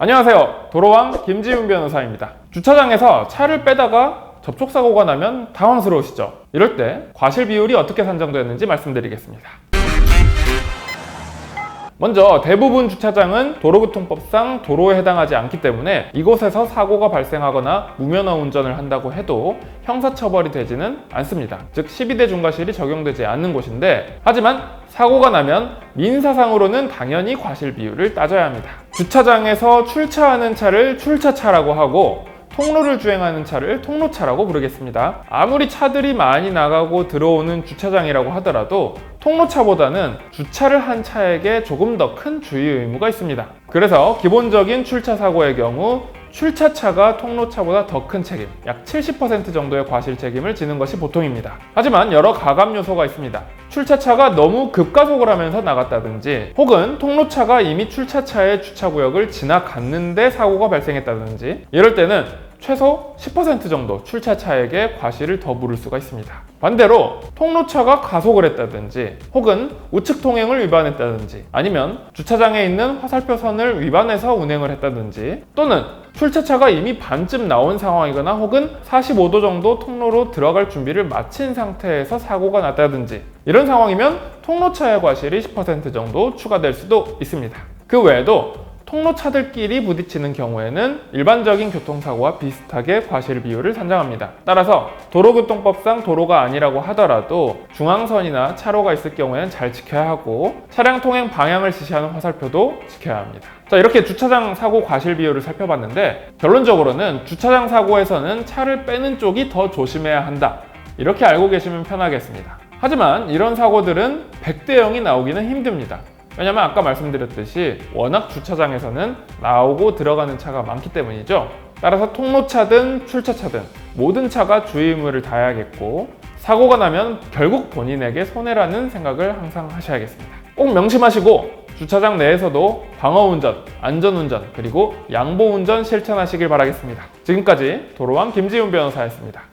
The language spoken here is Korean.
안녕하세요. 도로왕 김지훈 변호사입니다. 주차장에서 차를 빼다가 접촉사고가 나면 당황스러우시죠? 이럴 때 과실 비율이 어떻게 산정되는지 말씀드리겠습니다. 먼저 대부분 주차장은 도로교통법상 도로에 해당하지 않기 때문에 이곳에서 사고가 발생하거나 무면허 운전을 한다고 해도 형사처벌이 되지는 않습니다. 즉 12대 중과실이 적용되지 않는 곳인데, 하지만 사고가 나면 민사상으로는 당연히 과실 비율을 따져야 합니다. 주차장에서 출차하는 차를 출차차라고 하고 통로를 주행하는 차를 통로차라고 부르겠습니다. 아무리 차들이 많이 나가고 들어오는 주차장이라고 하더라도 통로차보다는 주차를 한 차에게 조금 더 큰 주의 의무가 있습니다. 그래서 기본적인 출차 사고의 경우 출차차가 통로차보다 더 큰 책임, 약 70% 정도의 과실 책임을 지는 것이 보통입니다. 하지만 여러 가감 요소가 있습니다. 출차차가 너무 급가속을 하면서 나갔다든지, 혹은 통로차가 이미 출차차의 주차구역을 지나갔는데 사고가 발생했다든지, 이럴 때는 최소 10% 정도 출차차에게 과실을 더 물을 수가 있습니다. 반대로 통로차가 가속을 했다든지, 혹은 우측 통행을 위반했다든지, 아니면 주차장에 있는 화살표 선을 위반해서 운행을 했다든지, 또는 출차차가 이미 반쯤 나온 상황이거나 혹은 45도 정도 통로로 들어갈 준비를 마친 상태에서 사고가 났다든지, 이런 상황이면 통로차의 과실이 10% 정도 추가될 수도 있습니다. 그 외에도 통로차들끼리 부딪히는 경우에는 일반적인 교통사고와 비슷하게 과실 비율을 산정합니다. 따라서 도로교통법상 도로가 아니라고 하더라도 중앙선이나 차로가 있을 경우에는 잘 지켜야 하고, 차량 통행 방향을 지시하는 화살표도 지켜야 합니다. 자, 이렇게 주차장 사고 과실 비율을 살펴봤는데, 결론적으로는 주차장 사고에서는 차를 빼는 쪽이 더 조심해야 한다, 이렇게 알고 계시면 편하겠습니다. 하지만 이런 사고들은 100대 0이 나오기는 힘듭니다. 왜냐면 아까 말씀드렸듯이 워낙 주차장에서는 나오고 들어가는 차가 많기 때문이죠. 따라서 통로차든 출차차든 모든 차가 주의 의무를 다해야겠고, 사고가 나면 결국 본인에게 손해라는 생각을 항상 하셔야겠습니다. 꼭 명심하시고 주차장 내에서도 방어운전, 안전운전, 그리고 양보운전 실천하시길 바라겠습니다. 지금까지 도로왕 김지훈 변호사였습니다.